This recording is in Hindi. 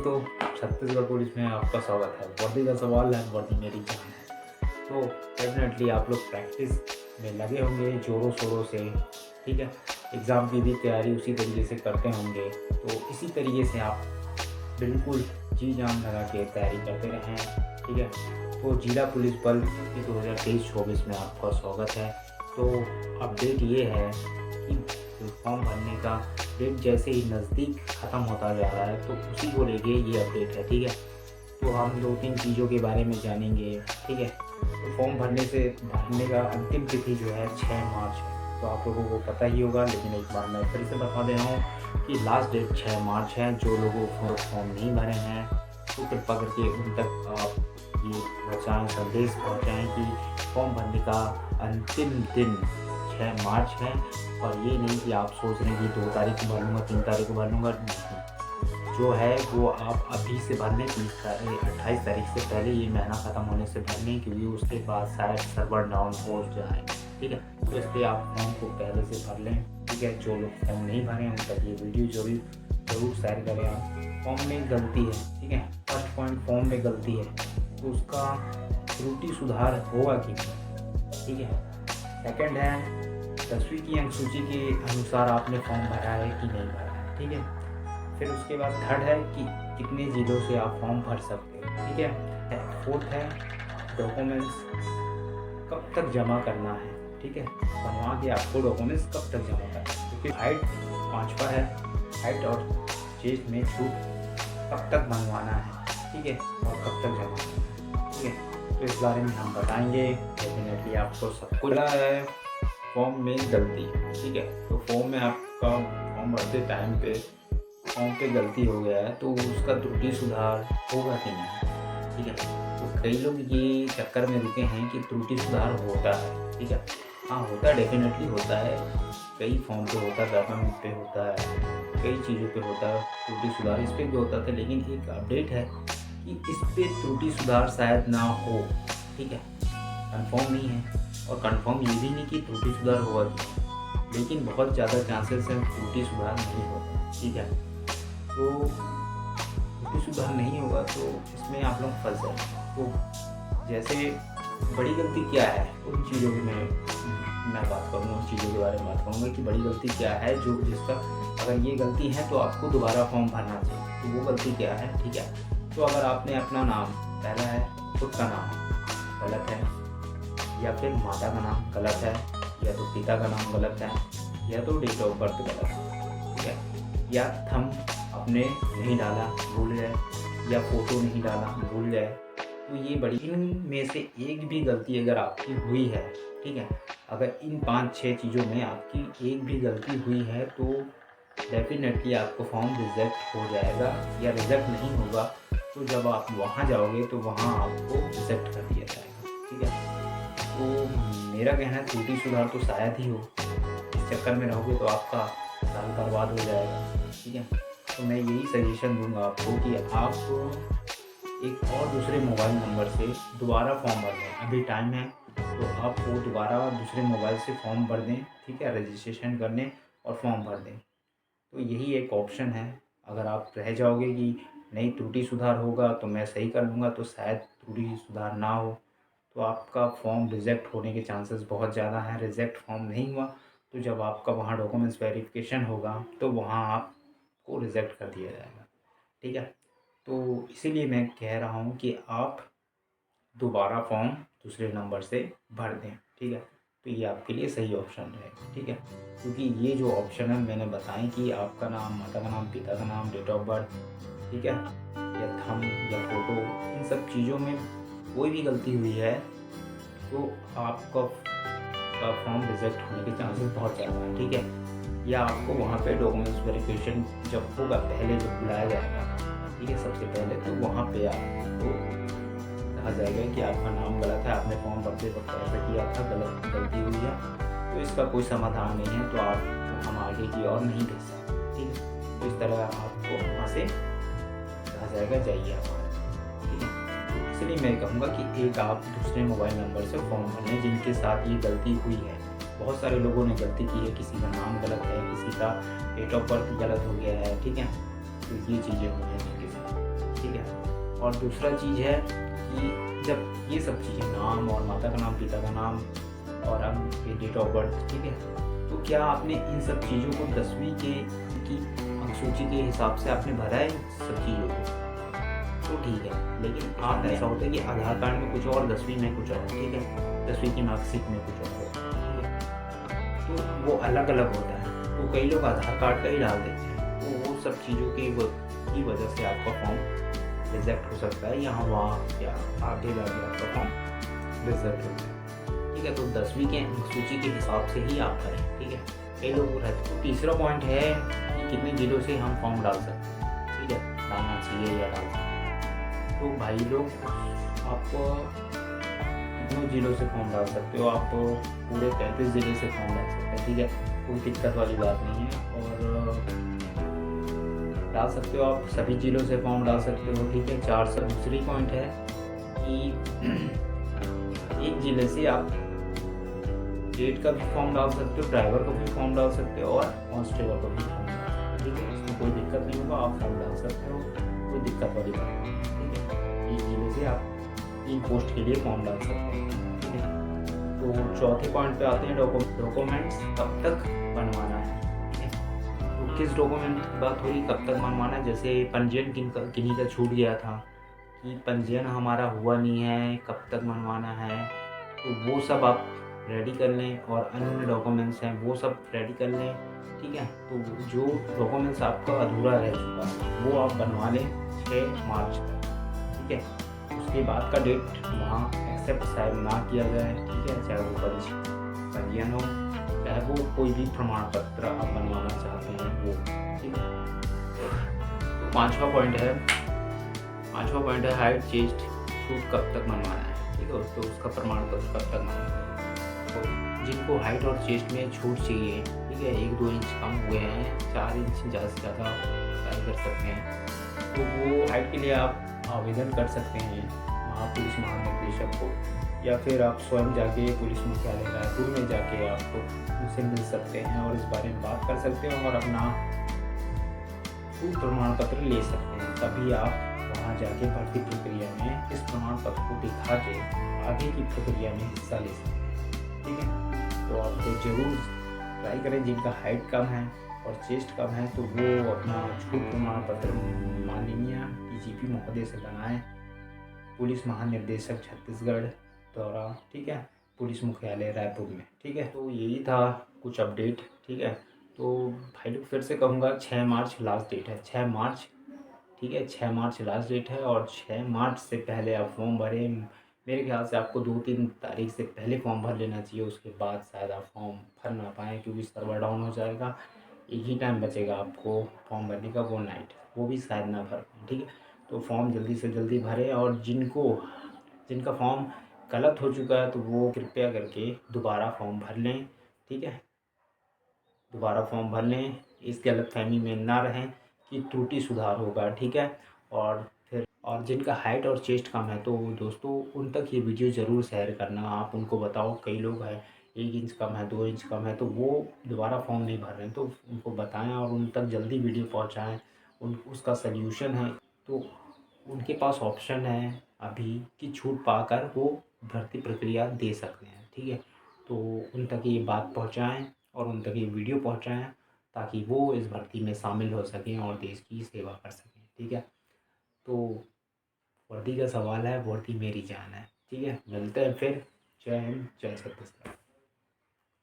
दोस्तों, छत्तीसगढ़ पुलिस में आपका स्वागत है। वर्दी का सवाल है, वर्दी मेरी जान है। तो डेफिनेटली आप लोग प्रैक्टिस में लगे होंगे ज़ोरों शोरों से, ठीक है। एग्ज़ाम की भी तैयारी उसी तरीके से करते होंगे। तो इसी तरीके से आप बिल्कुल जी जान लगा के तैयारी करते रहें, ठीक है। तो जिला पुलिस बल की 2023-24 में आपका स्वागत है। तो अपडेट ये है कि फॉर्म भरने का डेट जैसे ही नज़दीक ख़त्म होता जा रहा है, तो उसी को लेके ये अपडेट है, ठीक है। तो हम 2-3 चीज़ों के बारे में जानेंगे, ठीक है। तो फॉर्म भरने का अंतिम तिथि जो है 6 मार्च है। तो आप लोगों को पता ही होगा, लेकिन एक बार मैं फिर से बता दे रहा हूँ कि लास्ट डेट 6 मार्च है। जो लोगों को फॉर्म नहीं भरे हैं तो कृपया करके उन तक आप ये पहुँचाएँ, संदेश पहुँचाएँ कि फॉर्म भरने का अंतिम दिन 6 मार्च है। और ये नहीं कि आप सोच रहे हैं कि 2 तारीख को भर लूँगा, 3 तारीख को भर लूँगा, नहीं। जो है वो आप अभी से भर लें, 28 तारीख से पहले, ये महीना ख़त्म होने से भर लें, क्योंकि उसके बाद शायद सर्वर डाउन हो जाए, ठीक है। तो इसलिए आप फॉर्म को पहले से भर लें, ठीक है। जो लोग फॉर्म नहीं भरे हैं उन तक ये वीडियो ज़रूर शेयर करें आप। फॉर्म में गलती है, ठीक है। फर्स्ट पॉइंट, फॉर्म में गलती है तो उसका त्रुटि सुधार होगा कि नहीं, ठीक है। सेकंड है, 10वीं की अंक सूची के अनुसार आपने फॉर्म भरा है कि नहीं भरा है, ठीक है। फिर उसके बाद थर्ड है कि कितने जिलों से आप फॉर्म भर सकते हो, ठीक है। फोर्थ है, डॉक्यूमेंट्स कब तक जमा करना है, ठीक है। बनवा के आपको डॉक्यूमेंट्स कब तक जमा करना है, क्योंकि हाइट 5 पर है, हाइट और चेस्ट में छूट कब तक बनवाना है, ठीक है, और कब तक जमा करना है, ठीक है। तो इस बारे में हम बताएंगे। डेफिनेटली आपको सब कुछ पता है। फॉर्म में गलती, ठीक है। तो फॉर्म में आपका फॉर्म भरते टाइम पे फॉर्म पे गलती हो गया है तो उसका त्रुटि सुधार होगा कि नहीं, ठीक है। तो कई लोग ये चक्कर में रुके हैं कि त्रुटि सुधार होता है, ठीक है। हाँ, होता है, डेफिनेटली होता है। कई फॉर्म पे होता है, डॉक्यूमेंट पे होता है, कई चीज़ों पे होता है त्रुटि सुधार, इस पर भी होता था। लेकिन एक अपडेट है कि इस पर त्रुटि सुधार शायद ना हो, ठीक है। कन्फर्म नहीं है, और कंफर्म ये भी नहीं कि त्रुटि सुधार होगा, लेकिन बहुत ज़्यादा चांसेस हैं त्रुटि सुधार नहीं होगा, ठीक है। तो त्रुटि सुधार नहीं होगा तो इसमें आप लोग फंस जाए। तो जैसे बड़ी गलती क्या है, उन चीज़ों की मैं बात करूँगा, उन चीज़ों के बारे में बात करूँगा कि बड़ी गलती क्या है, जो जिसका अगर ये गलती है तो आपको दोबारा फॉर्म भरना चाहिए। तो वो गलती क्या है, ठीक है। तो अगर आपने अपना नाम, पहला है खुद का नाम गलत है, या फिर माता का नाम गलत है, या तो पिता का नाम गलत है, या तो डेट ऑफ बर्थ गलत है, ठीक है। या थंब आपने नहीं डाला, भूल गए, या फोटो नहीं डाला, भूल गए, तो ये बड़ी, इनमें से एक भी गलती अगर आपकी हुई है, ठीक है, अगर इन 5-6 चीज़ों में आपकी एक भी गलती हुई है तो डेफिनेटली आपको फॉर्म रिजेक्ट हो जाएगा। या रिजेक्ट नहीं होगा तो जब आप वहाँ जाओगे तो वहाँ आपको रिजेक्ट कर दिया जाएगा, ठीक है। तो मेरा कहना है त्रुटि सुधार तो शायद ही हो, इस चक्कर में रहोगे तो आपका साल बर्बाद हो जाएगा, ठीक है। तो मैं यही सजेशन दूंगा आपको कि आप एक और दूसरे मोबाइल नंबर से दोबारा फॉर्म भर दें। अभी टाइम है तो आप वो दोबारा दूसरे मोबाइल से फॉर्म भर दें, ठीक है, रजिस्ट्रेशन करने और फॉर्म भर दें। तो यही एक ऑप्शन है। अगर आप रह जाओगे कि नहीं त्रुटि सुधार होगा तो मैं सही कर लूँगा, तो शायद त्रुटि सुधार ना हो तो आपका फॉर्म रिजेक्ट होने के चांसेस बहुत ज़्यादा हैं। रिजेक्ट फॉर्म नहीं हुआ तो जब आपका वहाँ डॉक्यूमेंट्स वेरिफिकेशन होगा तो वहाँ आपको रिजेक्ट कर दिया जाएगा, ठीक है। तो इसीलिए मैं कह रहा हूँ कि आप दोबारा फॉर्म दूसरे नंबर से भर दें, ठीक है। तो ये आपके लिए सही ऑप्शन रहेगा, ठीक है। क्योंकि ये जो ऑप्शन है मैंने बताएं कि आपका नाम, माता का नाम, पिता का नाम, डेट ऑफ बर्थ, ठीक है, या थंब या फोटो, इन सब चीज़ों में कोई भी गलती हुई है तो आपका फॉर्म रिजेक्ट होने के चांसेस बहुत ज़्यादा हैं, ठीक है। या आपको वहाँ पे डॉक्यूमेंट्स वेरिफिकेशन जब होगा, पहले जब बुलाया जाएगा, ठीक है, सबसे पहले, तो वहाँ पे आपको कहा जाएगा कि आपका नाम गलत है, आपने फॉर्म भरते वक्त ऐसा किया था, गलती हुई है, तो इसका कोई समाधान नहीं है, तो आप हम आगे की और नहीं भेज सकते, ठीक है। तो इस तरह आपको वहाँ से कहा जाएगा जाइए आप, ठीक है। तो इसलिए मैं कहूँगा कि एक आप दूसरे मोबाइल नंबर से फॉर्म भरें जिनके साथ ये गलती हुई है। बहुत सारे लोगों ने गलती की है, किसी का नाम गलत है, किसी का डेट ऑफ बर्थ गलत हो गया है, ठीक है। तो ये चीज़ें हो हैं जिनके साथ, ठीक है। और दूसरा चीज़ है कि जब ये सब चीज़ें, नाम और माता का नाम, पिता का नाम और आपके डेट ऑफ बर्थ, ठीक है, तो क्या आपने इन सब चीज़ों को 10वीं के की अंकसूची के हिसाब से आपने भरा है इन सब चीज़ों को, तो ठीक है। लेकिन आप ऐसा होता है कि आधार कार्ड में कुछ और, 10वीं में कुछ और, ठीक है, 10वीं की मार्कशीट में कुछ और होता है, ठीक है, तो वो अलग अलग होता है। तो कई लोग आधार कार्ड का ही डाल देते हैं, तो वो सब चीज़ों की वजह से आपका फॉर्म रिजेक्ट हो सकता है, यहाँ वहाँ या आगे जाके आपका फॉर्म रिजेक्ट हो जाए, ठीक है। तो 10वीं के अंकसूची के हिसाब से ही आप करें, ठीक है। कई लोग रहते। तो तीसरा पॉइंट है कि कितने जिलों से हम फॉर्म डाल सकते हैं, ठीक है, डालना चाहिए या डाल सकते हैं। तो भाई लोग, आप कितने जिलों से फॉर्म डाल सकते हो, आप पूरे 33 ज़िले से फॉर्म डाल सकते हैं, ठीक है, कोई दिक्कत वाली बात नहीं है। और डाल सकते हो आप सभी जिलों से फॉर्म डाल सकते हो, ठीक है। 4 दूसरी पॉइंट है कि एक ज़िले से आप स्टेट का भी फॉर्म डाल सकते हो, ड्राइवर का भी फॉर्म डाल सकते हो और कांस्टेबल का भी फॉर्म डाल सकते हो, ठीक है। इसमें कोई दिक्कत नहीं होगा, आप फॉर्म डाल सकते हो, कोई दिक्कत वाली बात नहीं है, ठीक है। एक ज़िले से आप 3 पोस्ट के लिए फॉर्म डाल सकते हैं, ठीक है। तो चौथे पॉइंट पे आते हैं, डॉक्यूमेंट्स कब तक बनवाना है, ठीक है। तो किस डॉक्यूमेंट की बात हो रही, कब तक बनवाना है, जैसे पंजीयन किन्हीं का छूट गया था कि पंजीयन हमारा हुआ नहीं है, कब तक बनवाना है, तो वो सब आप रेडी कर लें। और अन्य डॉक्यूमेंट्स हैं वो सब रेडी कर लें, ठीक है। तो जो डॉक्यूमेंट्स आपका अधूरा रह चुका है वो आप बनवा लें 6 मार्च तक, ठीक है। उसके बाद का डेट वहाँ एक्सेप्ट शायद ना किया जाए, ठीक है, चाहे वो पंजीयन हो, चाहे वो कोई भी प्रमाण पत्र आप बनवाना चाहते हैं वो, ठीक है। तो पाँचवा पॉइंट है हाइट चेस्ट छूट कब तक बनवाना है, ठीक है, तो उसका प्रमाण पत्र कब तक बनवाना है। तो जिनको हाइट और चेस्ट में छूट चाहिए, ठीक है, 1-2 इंच कम हुए हैं, 4 इंच ज़्यादा से ज़्यादा अप्लाई कर सकते हैं, तो वो हाइट के लिए आप आवेदन कर सकते हैं पुलिस महानिदेशक को, या फिर आप स्वयं जाके पुलिस मुख्यालय रायपुर में जाके आप उनसे मिल सकते हैं और इस बारे में बात कर सकते हैं और अपना छूट प्रमाण पत्र ले सकते हैं। तभी आप वहाँ जाके भर्ती प्रक्रिया में इस प्रमाण पत्र को दिखा के आगे की प्रक्रिया में हिस्सा ले सकते हैं, ठीक है। तो आप तो ज़रूर ट्राई करें, जिनका हाइट कम है और चेस्ट कम है तो वो अपना छूट प्रमाण पत्र माननीय DGP महोदय से बनाएं, पुलिस महानिदेशक छत्तीसगढ़ द्वारा, ठीक है, पुलिस मुख्यालय रायपुर में, ठीक है। तो यही था कुछ अपडेट, ठीक है। तो भाई लोग फिर से कहूँगा 6 मार्च लास्ट डेट है, 6 मार्च, ठीक है, 6 मार्च लास्ट डेट है। और 6 मार्च से पहले आप फॉर्म भरें। मेरे ख्याल से आपको 2-3 तारीख से पहले फॉर्म भर लेना चाहिए, उसके बाद शायद आप फॉर्म भर ना पाएँ क्योंकि सर्वर डाउन हो जाएगा। एक ही टाइम बचेगा आपको फॉर्म भरने का, वो नाइट, वो भी शायद ना भर पाएँ, ठीक है। तो फॉर्म जल्दी से जल्दी भरें और जिनका फॉर्म गलत हो चुका है तो वो कृपया करके दोबारा फॉर्म भर लें, ठीक है, दोबारा फॉर्म भर लें। इस गलतफहमी में ना रहें कि त्रुटि सुधार होगा, ठीक है। और जिनका हाइट और चेस्ट कम है तो दोस्तों उन तक ये वीडियो ज़रूर शेयर करना, आप उनको बताओ, कई लोग हैं 1 इंच कम है, 2 इंच कम है तो वो दोबारा फॉर्म नहीं भर रहे हैं, तो उनको बताएं और उन तक जल्दी वीडियो पहुंचाएं। उसका सल्यूशन है, तो उनके पास ऑप्शन है अभी कि छूट पाकर वो भर्ती प्रक्रिया दे सकते हैं, ठीक है। तो उन तक ये बात पहुँचाएँ और उन तक ये वीडियो पहुँचाएँ ताकि वो इस भर्ती में शामिल हो सकें और देश की सेवा कर सकें, ठीक है। तो वर्दी का सवाल है, वर्दी मेरी जान है, ठीक है। मिलते हैं फिर। जय हिंद, जय छत्तीसगढ़।